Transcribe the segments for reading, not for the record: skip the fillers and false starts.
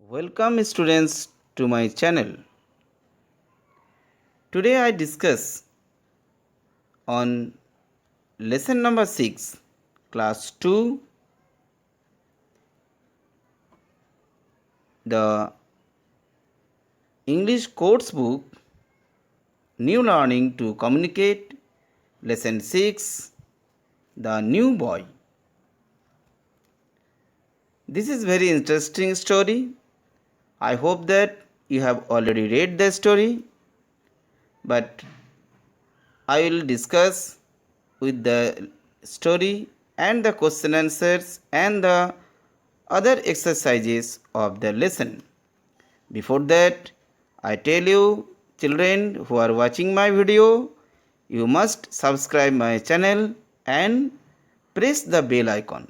Welcome students to my channel. Today I discuss on lesson number 6 class 2 the English course book New Learning to Communicate lesson 6 the new boy. This is very interesting story. I hope that you have already read the story, but I will discuss with the story and the question answers and the other exercises of the lesson. Before that, I tell you, children who are watching my video, you must subscribe my channel and press the bell icon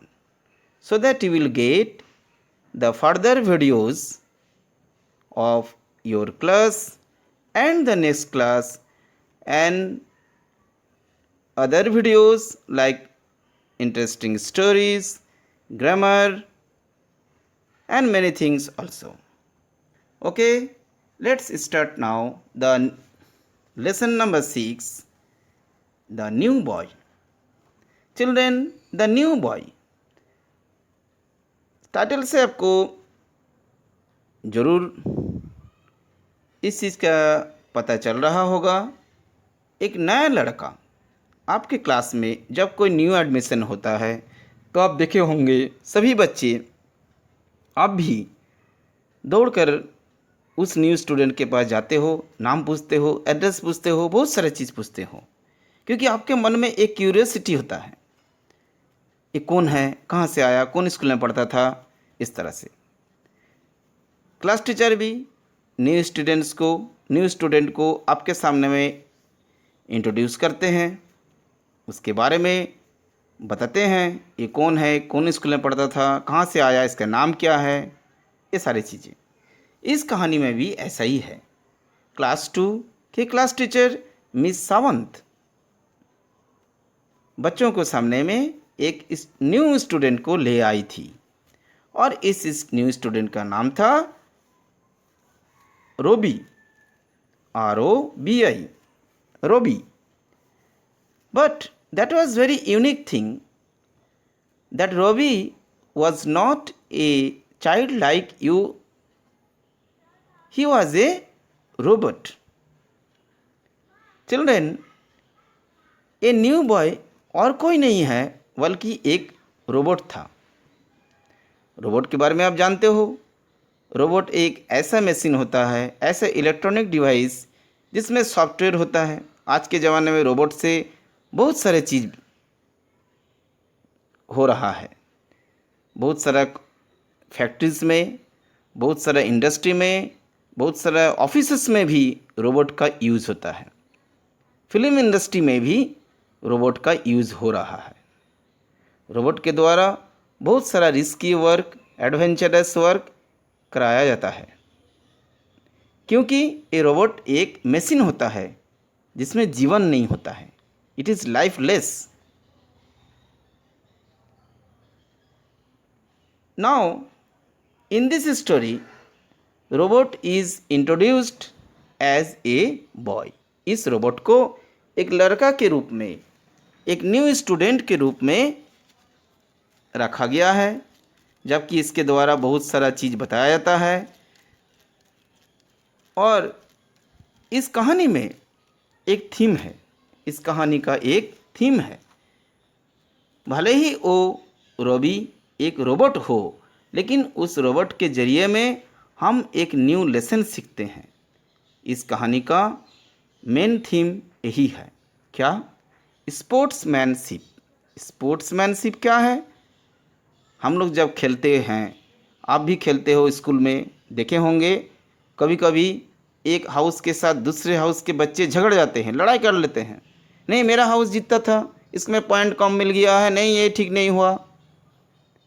so that you will get the further videos of your class and the next class and other videos like interesting stories, grammar and many things also. Okay, let's start now the lesson number 6 the new boy. Children, the new boy title से आपको ज़रूर इस चीज़ का पता चल रहा होगा। एक नया लड़का आपके क्लास में जब कोई न्यू एडमिशन होता है तो आप देखे होंगे सभी बच्चे आप भी दौड़कर उस न्यू स्टूडेंट के पास जाते हो, नाम पूछते हो, एड्रेस पूछते हो, बहुत सारी चीज़ पूछते हो, क्योंकि आपके मन में एक क्यूरियोसिटी होता है, ये कौन है, कहाँ से आया, कौन स्कूल में पढ़ता था। इस तरह से क्लास टीचर भी न्यू स्टूडेंट को आपके सामने में इंट्रोड्यूस करते हैं, उसके बारे में बताते हैं, ये कौन है, कौन स्कूल में पढ़ता था, कहाँ से आया, इसका नाम क्या है, ये सारी चीज़ें। इस कहानी में भी ऐसा ही है। क्लास 2 की क्लास टीचर मिस सावंत बच्चों को सामने में एक न्यू स्टूडेंट को ले आई थी और इस न्यू स्टूडेंट का नाम था Robi, ROBI, Robi. But that was very unique thing that Robi was not a child like you, he was a robot. Children, a new boy और कोई नहीं है बल्कि एक रोबोट था। रोबोट के बारे में आप जानते हो, रोबोट एक ऐसा मशीन होता है, ऐसा इलेक्ट्रॉनिक डिवाइस जिसमें सॉफ्टवेयर होता है। आज के ज़माने में रोबोट से बहुत सारे चीज़ हो रहा है, बहुत सारा फैक्ट्रीज में, बहुत सारा इंडस्ट्री में, बहुत सारा ऑफिसेस में भी रोबोट का यूज़ होता है। फिल्म इंडस्ट्री में भी रोबोट का यूज़ हो रहा है। रोबोट के द्वारा बहुत सारा रिस्की वर्क, एडवेंचरस वर्क कराया जाता है, क्योंकि ये रोबोट एक मशीन होता है जिसमें जीवन नहीं होता है। It is lifeless. Now in this story robot is introduced as a boy. इस रोबोट को एक लड़का के रूप में, एक न्यू स्टूडेंट के रूप में रखा गया है, जबकि इसके द्वारा बहुत सारा चीज़ बताया जाता है। और इस कहानी में एक थीम है, इस कहानी का एक थीम है। भले ही वो रोबी एक रोबोट हो, लेकिन उस रोबोट के ज़रिए में हम एक न्यू लेसन सीखते हैं। इस कहानी का मेन थीम यही है। क्या? स्पोर्ट्समैनशिप। स्पोर्ट्समैनशिप क्या है? हम लोग जब खेलते हैं, आप भी खेलते हो, स्कूल में देखे होंगे, कभी कभी एक हाउस के साथ दूसरे हाउस के बच्चे झगड़ जाते हैं, लड़ाई कर लेते हैं। नहीं, मेरा हाउस जीतता था, इसमें पॉइंट कम मिल गया है, नहीं ये ठीक नहीं हुआ।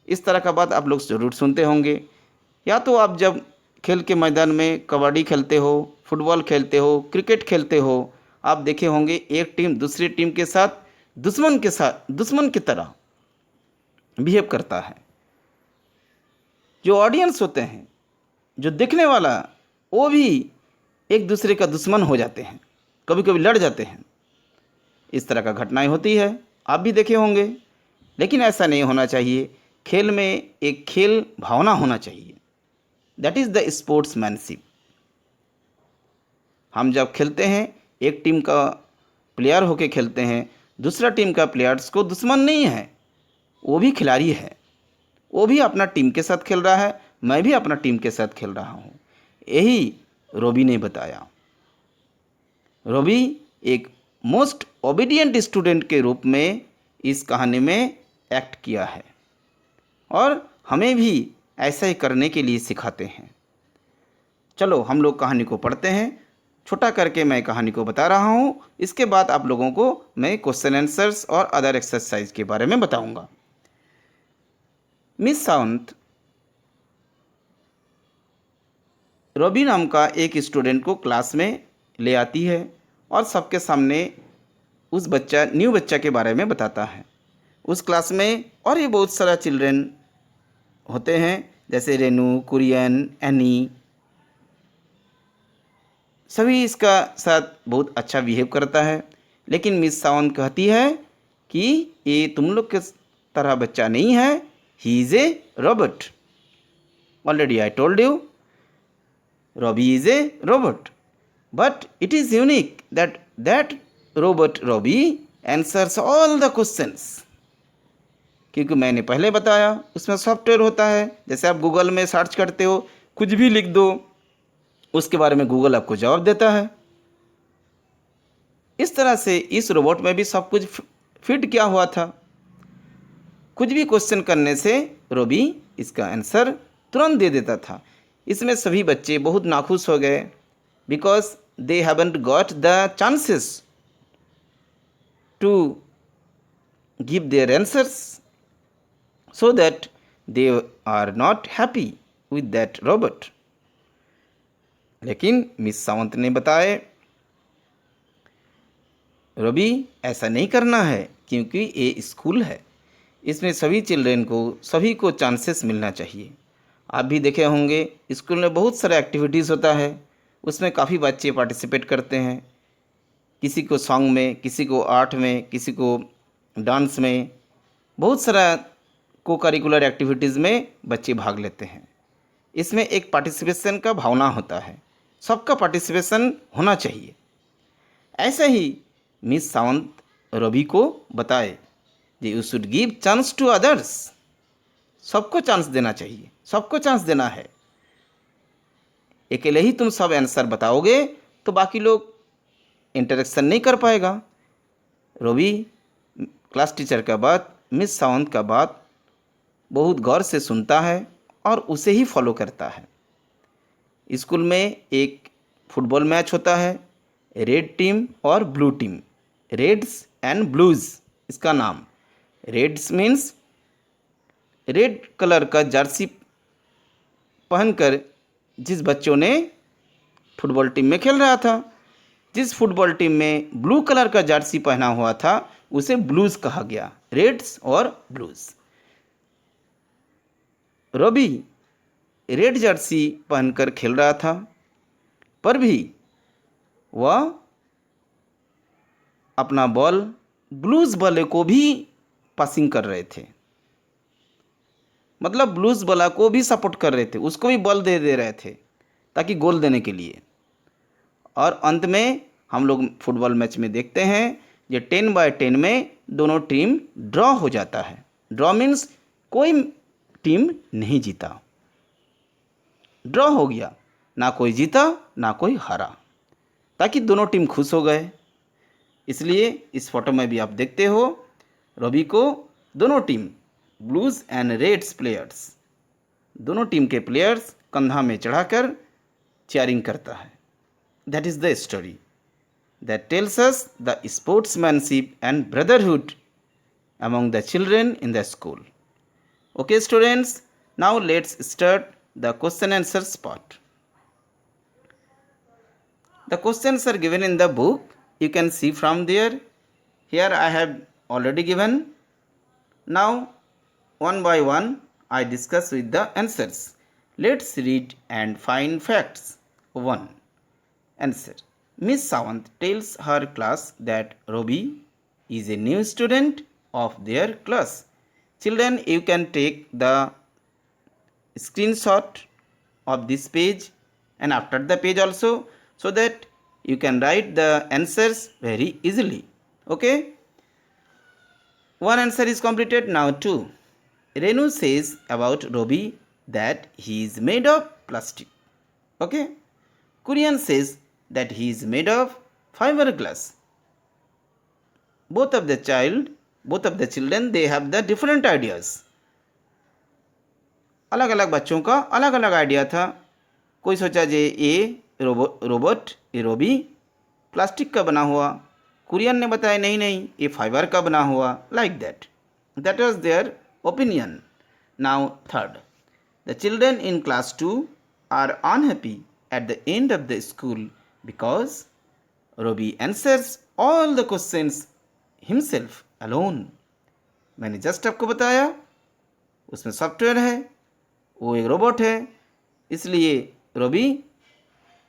इस तरह का बात आप लोग ज़रूर सुनते होंगे। या तो आप जब खेल के मैदान में कबड्डी खेलते हो, फुटबॉल खेलते हो, क्रिकेट खेलते हो, आप देखे होंगे एक टीम दूसरी टीम के साथ दुश्मन की तरह बिहेव करता है। जो ऑडियंस होते हैं जो दिखने वाला वो भी एक दूसरे का दुश्मन हो जाते हैं, कभी कभी लड़ जाते हैं। इस तरह का घटनाएं होती है, आप भी देखे होंगे। लेकिन ऐसा नहीं होना चाहिए। खेल में एक खेल भावना होना चाहिए, दैट इज़ द स्पोर्ट्समैनशिप। हम जब खेलते हैं, एक टीम का प्लेयर होके खेलते हैं, दूसरा टीम का प्लेयर्स को दुश्मन नहीं है, वो भी खिलाड़ी है, वो भी अपना टीम के साथ खेल रहा है, मैं भी अपना टीम के साथ खेल रहा हूँ। यही रॉबी ने बताया। रॉबी एक मोस्ट ओबीडियंट स्टूडेंट के रूप में इस कहानी में एक्ट किया है और हमें भी ऐसा ही करने के लिए सिखाते हैं। चलो हम लोग कहानी को पढ़ते हैं। छोटा करके मैं कहानी को बता रहा हूँ, इसके बाद आप लोगों को मैं क्वेश्चन आंसर्स और अदर एक्सरसाइज के बारे में बताऊंगा। मिस सावंत रॉबी नाम का एक स्टूडेंट को क्लास में ले आती है और सबके सामने उस न्यू बच्चा के बारे में बताता है। उस क्लास में और ये बहुत सारा चिल्ड्रन होते हैं, जैसे रेनू, कुरियन, एनी, सभी इसका साथ बहुत अच्छा बिहेव करता है। लेकिन मिस सावंत कहती है कि ये तुम लोग के तरह बच्चा नहीं है, he is a robot. Already I told you, Robbie is a robot, but it is unique that robot Robbie answers all the questions. क्योंकि मैंने पहले बताया उसमें सॉफ्टवेयर होता है, जैसे आप गूगल में सर्च करते हो, कुछ भी लिख दो, उसके बारे में गूगल आपको जवाब देता है। इस तरह से इस रोबोट में भी सब कुछ फिट किया हुआ था। कुछ भी क्वेश्चन करने से रॉबी इसका आंसर तुरंत दे देता था। इसमें सभी बच्चे बहुत नाखुश हो गए, because they haven't got the chances to give their answers, so that they are not happy with that robot. लेकिन मिस सावंत ने बताए, रॉबी ऐसा नहीं करना है, क्योंकि ये स्कूल है, इसमें सभी चिल्ड्रेन को, सभी को चांसेस मिलना चाहिए। आप भी देखे होंगे स्कूल में बहुत सारा एक्टिविटीज़ होता है, उसमें काफ़ी बच्चे पार्टिसिपेट करते हैं। किसी को सॉन्ग में, किसी को आर्ट में, किसी को डांस में, बहुत सारा को करिकुलर एक्टिविटीज़ में बच्चे भाग लेते हैं। इसमें एक पार्टिसिपेशन का भावना होता है, सबका पार्टिसिपेशन होना चाहिए। ऐसे ही मिस सावंत रॉबी को बताए, you should give chance to others, सबको चांस देना चाहिए, सबको चांस देना है। अकेले ही तुम सब आंसर बताओगे तो बाकी लोग इंटरेक्शन नहीं कर पाएगा। रॉबी क्लास टीचर का बात, मिस सावंत का बात बहुत गौर से सुनता है और उसे ही फॉलो करता है। स्कूल में एक फुटबॉल मैच होता है, रेड टीम और blue team, reds and blues इसका नाम। रेड्स मीन्स रेड कलर का जर्सी पहनकर जिस बच्चों ने फुटबॉल टीम में खेल रहा था, जिस फुटबॉल टीम में ब्लू कलर का जर्सी पहना हुआ था उसे ब्लूज कहा गया, रेड्स और ब्लूज। रॉबी रेड जर्सी पहनकर खेल रहा था, पर भी वह अपना बॉल ब्लूज वाले को भी पासिंग कर रहे थे, मतलब ब्लूज वाला को भी सपोर्ट कर रहे थे, उसको भी बॉल दे रहे थे ताकि गोल देने के लिए। और अंत में हम लोग फुटबॉल मैच में देखते हैं ये 10-10 में दोनों टीम ड्रॉ हो जाता है। ड्रॉ मीन्स कोई टीम नहीं जीता, ड्रॉ हो गया, ना कोई जीता ना कोई हारा, ताकि दोनों टीम खुश हो गए। इसलिए इस फोटो में भी आप देखते हो रॉबी को दोनों team blues and reds players, दोनों टीम के प्लेयर्स कंधा में चढ़ाकर चीयरिंग करता है। That is the story that tells us the sportsmanship and brotherhood among the children in the school. Okay students, now let's start the question answers part. The questions are given in the book, you can see from there. Here I have already given. Now one by one I discuss with the answers. Let's read and find facts. 1. Answer. Miss Sawant tells her class that Robbie is a new student of their class. Children, you can take the screenshot of this page and after the page also, so that you can write the answers very easily. Okay, one answer is completed. Now 2. Renu says about Robbie that he is made of plastic. Okay, Kurian says that he is made of fiberglass. Both of the children, they have the different ideas. अलग अलग बच्चों का अलग अलग idea था. कोई सोचा जे ये रोबोट ये रोबी प्लास्टिक का बना हुआ. कुरियन ने बताया नहीं नहीं ये फाइबर का बना हुआ. Like that was their opinion. Now 3rd. The children in class 2 are unhappy at the end of the school because Robi answers all the questions himself alone. मैंने जस्ट आपको बताया उसमें सॉफ्टवेयर है, वो एक रोबोट है, इसलिए रोबी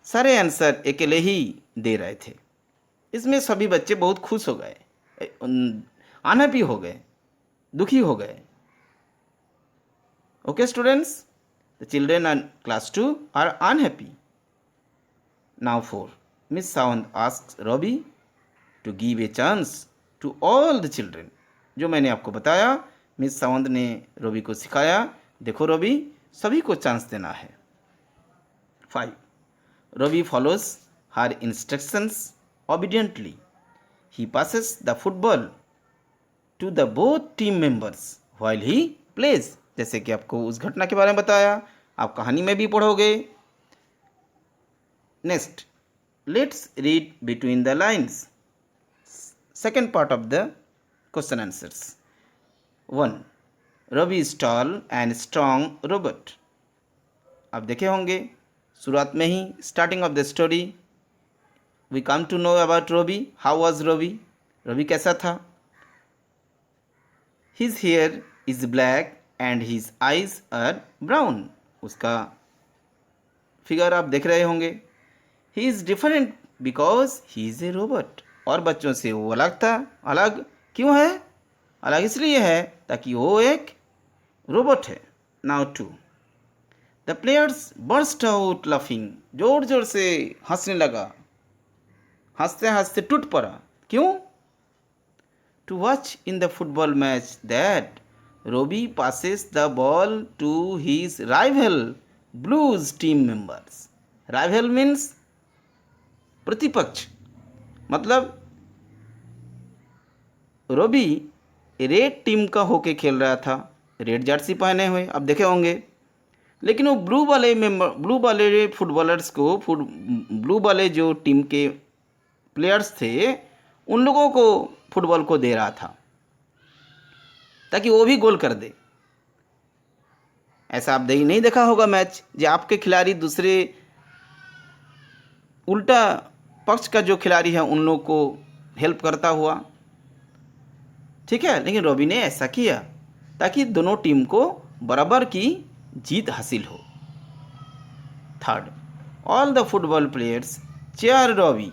सारे आंसर अकेले ही दे रहे थे. इसमें सभी बच्चे बहुत खुश हो गए, अनहैप्पी हो गए, दुखी हो गए. Okay students, the children in class 2 are unhappy. Now 4. Miss Sawant asks Robbie to give a chance to all the children. जो मैंने आपको बताया मिस सावंत ने रॉबी को सिखाया. देखो रॉबी, सभी को चांस देना है. 5. Robbie follows her instructions obediently. He passes the football to the both team members while he plays. जैसे कि आपको उस घटना के बारे में बताया, आप कहानी में भी पढ़ोगे. Next, let's read between the lines. Second part of the question answers. 1. Ravi is tall and strong robot. आप देखे होंगे शुरुआत में ही starting of the story we come to know about Ravi. How was Ravi? Ravi कैसा था? His hair is black and his eyes are brown. उसका figure आप देख रहे होंगे. He is different because he is a robot. और बच्चों से वो अलग था. अलग क्यों है? अलग इसलिए है ताकि वो एक रोबोट है. Now 2. The players burst out laughing. जोर जोर से हंसने लगा, हंसते हंसते टूट पड़ा. क्यों? To watch in the football match that Robi passes the ball to his rival blues team members. Rival means प्रतिपक्ष. मतलब रोबी रेड टीम का होके खेल रहा था, रेड जर्सी पहने हुए आप देखे होंगे. लेकिन वो ब्लू वाले फुटबॉलर्स को ब्लू वाले जो टीम के प्लेयर्स थे उन लोगों को फुटबॉल को दे रहा था ताकि वो भी गोल कर दे. ऐसा आप नहीं देखा होगा मैच जो आपके खिलाड़ी दूसरे उल्टा पक्ष का जो खिलाड़ी है उन लोगों को हेल्प करता हुआ. ठीक है, लेकिन रॉबी ने ऐसा किया ताकि दोनों टीम को बराबर की जीत हासिल हो. 3rd. All the football players cheer Robbie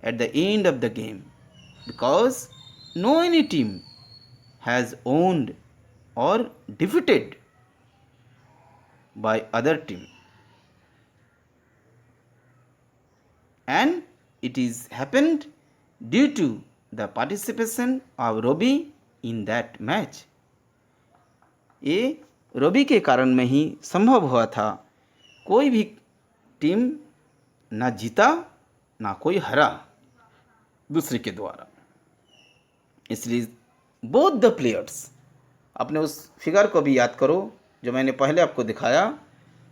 at the end of the game because no any team has owned or defeated by other team, and it is happened due to the participation of Robbie in that match. ये Robbie के कारण में ही संभव हुआ था. कोई भी team ना जीता ना कोई हरा दूसरे के द्वारा. इसलिए बोथ द प्लेयर्स, अपने उस फिगर को भी याद करो जो मैंने पहले आपको दिखाया.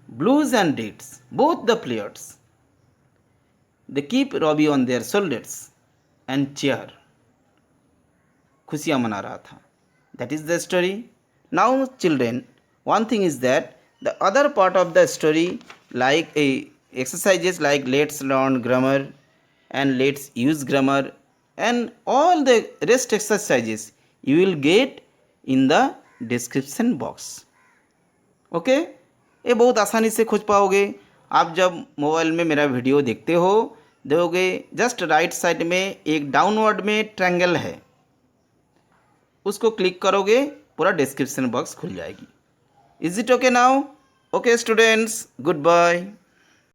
Blues and reds, both the players, they keep Robbie on their shoulders and cheer. खुशियाँ मना रहा था. That is the story. Now children, one thing is that the other part of the story like exercises like let's learn grammar and let's use grammar and all the rest exercises you will get in the description box. Okay, ये बहुत आसानी से खोज पाओगे। आप जब mobile में मेरा वीडियो देखते हो, देखोगे जस्ट राइट साइड में एक डाउनवर्ड में ट्रायंगल है, उसको क्लिक करोगे, पूरा डिस्क्रिप्शन बॉक्स खुल जाएगी। Is it okay now? Okay students, good bye.